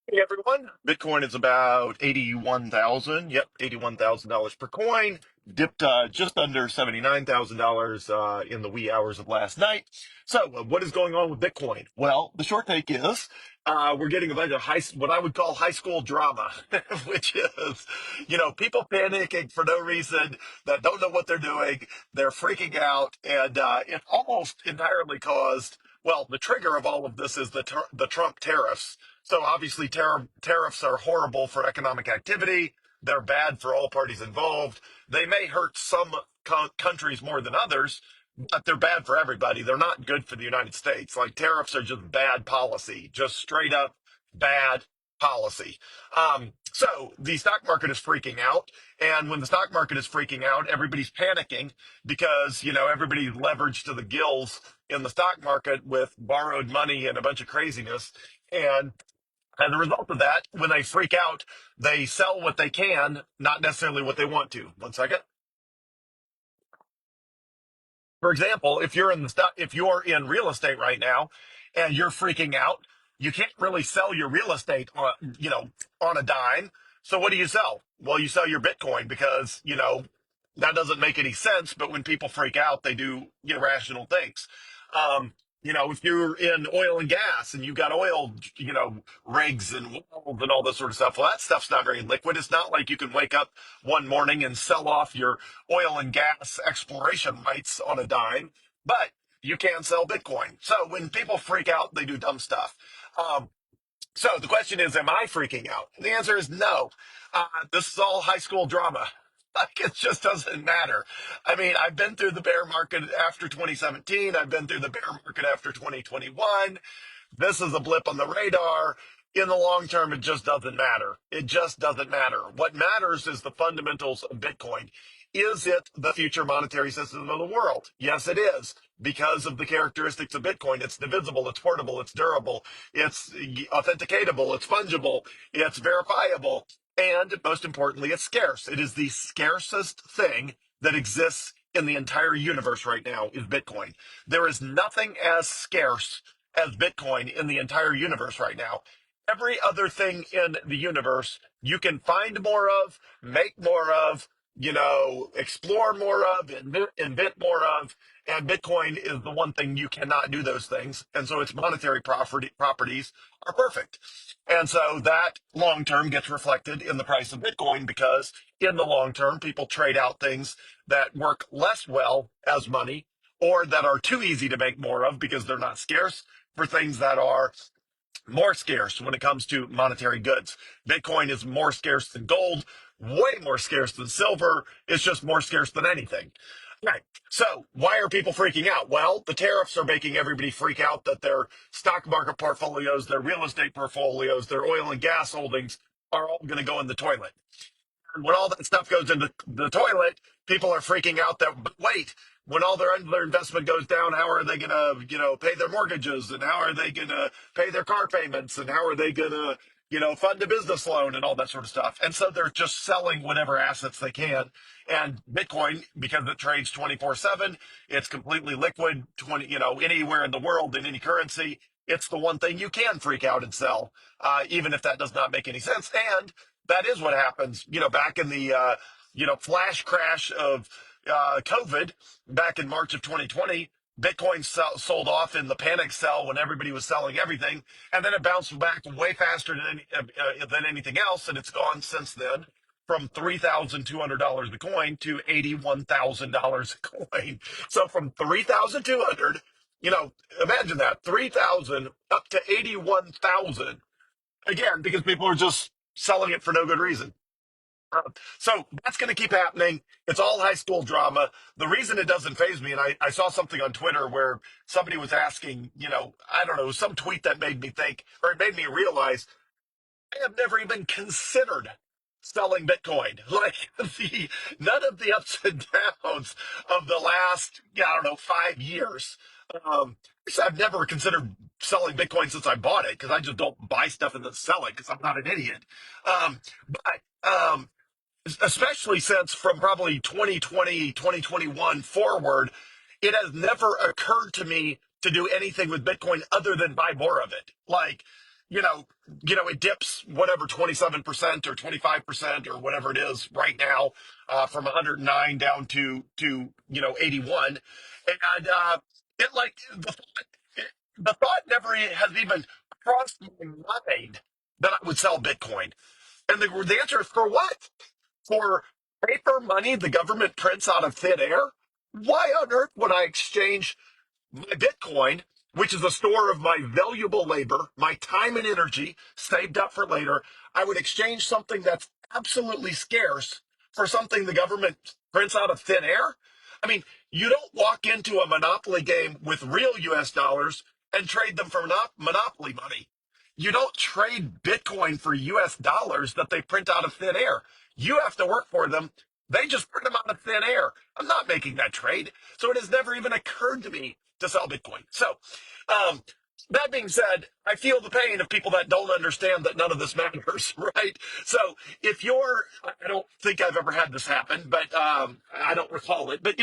Hey everyone, Bitcoin is about 81,000. Yep, $81,000 per coin. Dipped just under $79,000 in the wee hours of last night. So, what is going on with Bitcoin? Well, the short take is we're getting a bunch of what I would call high school drama, which is, people panicking for no reason that don't know what they're doing. They're freaking out, and it almost entirely caused. Well, the trigger of all of this is the Trump tariffs. So obviously, tariffs are horrible for economic activity. They're bad for all parties involved. They may hurt some countries more than others, but they're bad for everybody. They're not good for the United States. Like tariffs are just bad policy, just straight up bad policy. So the stock market is freaking out. And when the stock market is freaking out, everybody's panicking because, everybody's leveraged to the gills in the stock market with borrowed money and a bunch of craziness. And as a result of that, when they freak out, they sell what they can, not necessarily what they want to. One second. For example, if you're in real estate right now and you're freaking out, you can't really sell your real estate on a dime. So what do you sell? Well, you sell your Bitcoin because, that doesn't make any sense, but when people freak out, they do irrational things. Um, if you're in oil and gas and you've got oil, rigs and wells and all this sort of stuff, well, that stuff's not very liquid. It's not like you can wake up one morning and sell off your oil and gas exploration rights on a dime, but you can sell Bitcoin. So when people freak out, they do dumb stuff. Um, so the question is, am I freaking out? The answer is no. This is all high school drama. Like it just doesn't matter. I mean, I've been through the bear market after 2017. I've been through the bear market after 2021. This is a blip on the radar. In the long term, it just doesn't matter. It just doesn't matter. What matters is the fundamentals of Bitcoin. Is it the future monetary system of the world? Yes, it is. Because of the characteristics of Bitcoin, it's divisible, it's portable, it's durable, it's authenticatable, it's fungible, it's verifiable, and most importantly, it's scarce. It is the scarcest thing that exists in the entire universe right now is Bitcoin. There is nothing as scarce as Bitcoin in the entire universe right now. Every other thing in the universe you can find more of, make more of, explore more of, invent more of, and Bitcoin is the one thing you cannot do those things. And so its monetary properties are perfect. And so that long term gets reflected in the price of Bitcoin because in the long term, people trade out things that work less well as money or that are too easy to make more of because they're not scarce for things that are more scarce when it comes to monetary goods. Bitcoin is more scarce than gold, way more scarce than silver. It's just more scarce than anything. Right. So why are people freaking out? Well, the tariffs are making everybody freak out that their stock market portfolios, their real estate portfolios, their oil and gas holdings are all going to go in the toilet. And when all that stuff goes into the toilet, people are freaking out that, but wait, when all their investment goes down, how are they going to, pay their mortgages and how are they going to pay their car payments and how are they going to, fund a business loan and all that sort of stuff. And so they're just selling whatever assets they can. And Bitcoin, because it trades 24/7, it's completely liquid, anywhere in the world in any currency. It's the one thing you can freak out and sell, even if that does not make any sense. And that is what happens. Back in the flash crash of COVID back in March of 2020, Bitcoin sold off in the panic sell when everybody was selling everything, and then it bounced back way faster than anything else, and it's gone since then from $3,200 a coin to $81,000 a coin. So from 3,200, imagine that 3,000 up to 81,000 again because people are just selling it for no good reason. So that's going to keep happening. It's all high school drama. The reason it doesn't phase me, and I saw something on Twitter where somebody was asking, I don't know, some tweet that made me think, or it made me realize I have never even considered selling Bitcoin. Like none of the ups and downs of the last, I don't know, 5 years. I've never considered selling Bitcoin since I bought it because I just don't buy stuff and then sell it because I'm not an idiot. But especially since from probably 2020, 2021 forward, it has never occurred to me to do anything with Bitcoin other than buy more of it. Like, you know, it dips whatever 27% or 25% or whatever it is right now, from 109 down to 81, and it like the thought never has even crossed my mind that I would sell Bitcoin. And the answer is for what? For paper money the government prints out of thin air? Why on earth would I exchange my Bitcoin, which is a store of my valuable labor, my time and energy saved up for later? I would exchange something that's absolutely scarce for something the government prints out of thin air? I mean, you don't walk into a Monopoly game with real US dollars and trade them for Monopoly money. You don't trade Bitcoin for US dollars that they print out of thin air. You have to work for them. They just print them out of thin air. I'm not making that trade. So it has never even occurred to me to sell Bitcoin. So, um, that being said, I feel the pain of people that don't understand that none of this matters, right? So if you're, I don't think I've ever had this happen, but I don't recall it. But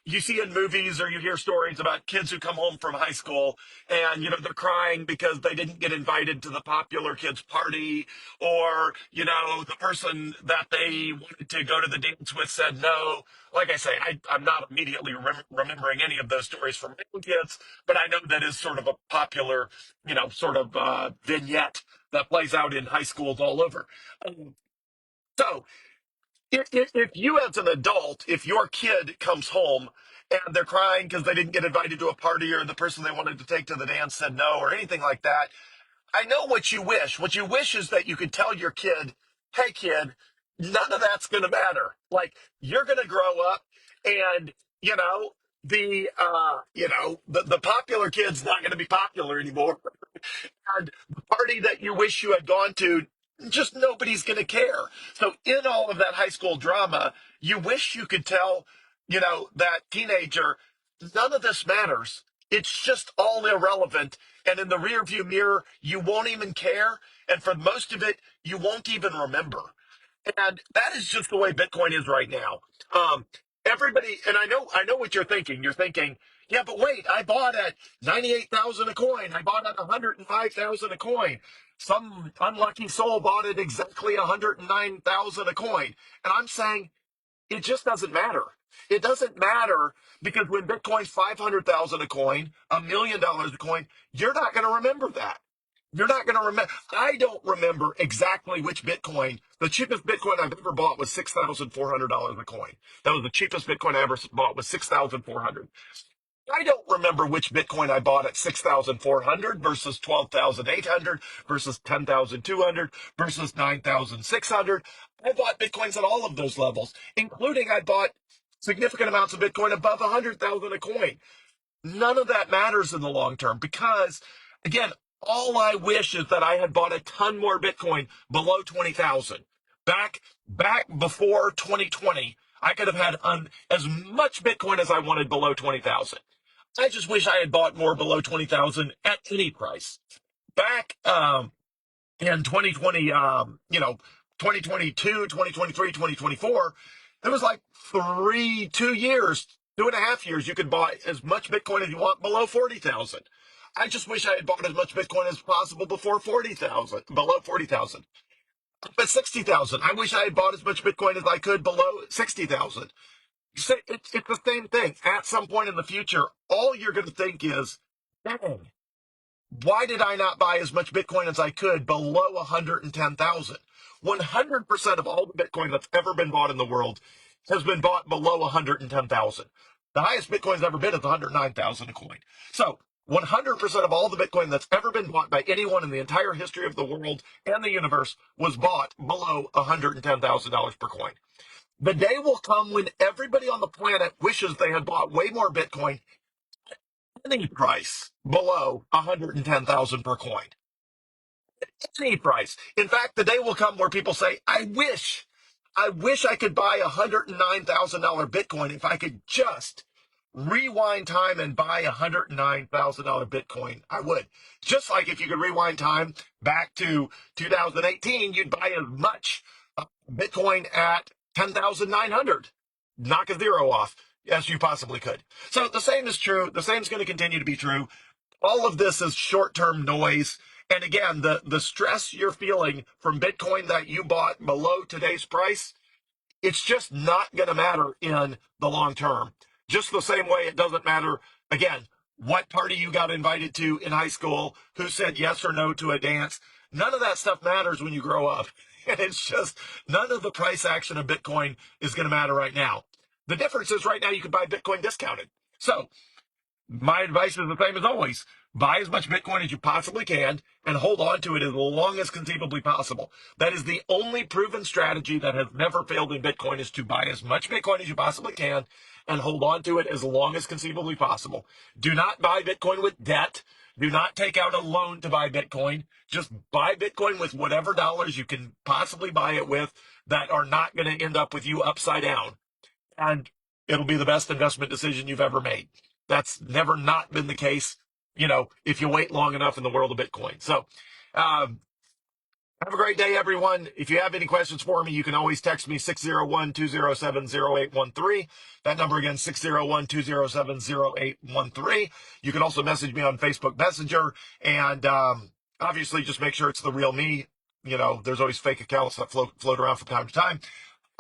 you see in movies or you hear stories about kids who come home from high school and they're crying because they didn't get invited to the popular kids party, or the person that they wanted to go to the dance with said no. Like I say, I'm not immediately remembering any of those stories from my own kids, but I know that is sort of a popular, sort of vignette that plays out in high schools all over. Um, so if you as an adult, if your kid comes home and they're crying because they didn't get invited to a party or the person they wanted to take to the dance said no or anything like that, I know what you wish. What you wish is that you could tell your kid, hey, kid, none of that's going to matter. Like, you're going to grow up and, the popular kid's not going to be popular anymore. And the party that you wish you had gone to, just nobody's going to care. So in all of that high school drama, you wish you could tell, that teenager, none of this matters. It's just all irrelevant. And in the rearview mirror, you won't even care. And for most of it, you won't even remember. And that is just the way Bitcoin is right now. Um, Everybody, and I know what you're thinking. You're thinking, yeah, but wait, I bought at 98,000 a coin. I bought at 105,000 a coin. Some unlucky soul bought at exactly 109,000 a coin. And I'm saying, it just doesn't matter. It doesn't matter because when Bitcoin's 500,000 a coin, $1 million a coin, you're not going to remember that. You're not going to remember. I don't remember exactly which Bitcoin. The cheapest Bitcoin I've ever bought was $6,400 a coin. That was the cheapest Bitcoin I ever bought was 6,400. I don't remember which Bitcoin I bought at 6,400 versus 12,800 versus 10,200 versus 9,600. I bought Bitcoins at all of those levels, including I bought significant amounts of Bitcoin above 100,000 a coin. None of that matters in the long term because, again, all I wish is that I had bought a ton more Bitcoin below 20,000. Back before 2020, I could have had as much Bitcoin as I wanted below 20,000. I just wish I had bought more below 20,000 at any price. Back in 2020, 2022, 2023, 2024, there was like 2 years, 2.5 years, you could buy as much Bitcoin as you want below 40,000. I just wish I had bought as much Bitcoin as possible before 40,000, below 40,000. But 60,000, I wish I had bought as much Bitcoin as I could below 60,000. It's the same thing. At some point in the future, all you're going to think is, dang, why did I not buy as much Bitcoin as I could below 110,000? 100% of all the Bitcoin that's ever been bought in the world has been bought below 110,000. The highest Bitcoin's ever been is 109,000 a coin. So 100% of all the Bitcoin that's ever been bought by anyone in the entire history of the world and the universe was bought below $110,000 per coin. The day will come when everybody on the planet wishes they had bought way more Bitcoin, any price below 110,000 per coin. Any price. In fact, the day will come where people say, I wish I could buy $109,000 Bitcoin if I could just rewind time and buy $109,000 Bitcoin. I would. Just like if you could rewind time back to 2018, you'd buy as much Bitcoin at 10,900. Knock a zero off as you possibly could. So the same is true. The same is going to continue to be true. All of this is short-term noise. And again, the stress you're feeling from Bitcoin that you bought below today's price, it's just not going to matter in the long term. Just the same way it doesn't matter, again, what party you got invited to in high school, who said yes or no to a dance. None of that stuff matters when you grow up. And it's just none of the price action of Bitcoin is going to matter right now. The difference is right now you can buy Bitcoin discounted. So my advice is the same as always. Buy as much Bitcoin as you possibly can and hold on to it as long as conceivably possible. That is the only proven strategy that has never failed in Bitcoin, is to buy as much Bitcoin as you possibly can and hold on to it as long as conceivably possible. Do not buy Bitcoin with debt. Do not take out a loan to buy Bitcoin. Just buy Bitcoin with whatever dollars you can possibly buy it with that are not going to end up with you upside down, and it'll be the best investment decision you've ever made. That's never not been the case, if you wait long enough in the world of Bitcoin. So, um, have a great day, everyone. If you have any questions for me, you can always text me 601-207-0813. That number again, 601-207-0813. You can also message me on Facebook Messenger. And obviously, just make sure it's the real me. There's always fake accounts that float around from time to time.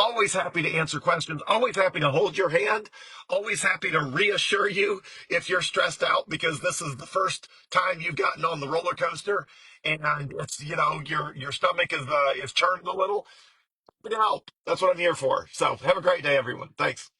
Always happy to answer questions, always happy to hold your hand, always happy to reassure you if you're stressed out, because this is the first time you've gotten on the roller coaster and it's, your stomach is churning a little. But help. That's what I'm here for. So have a great day, everyone. Thanks.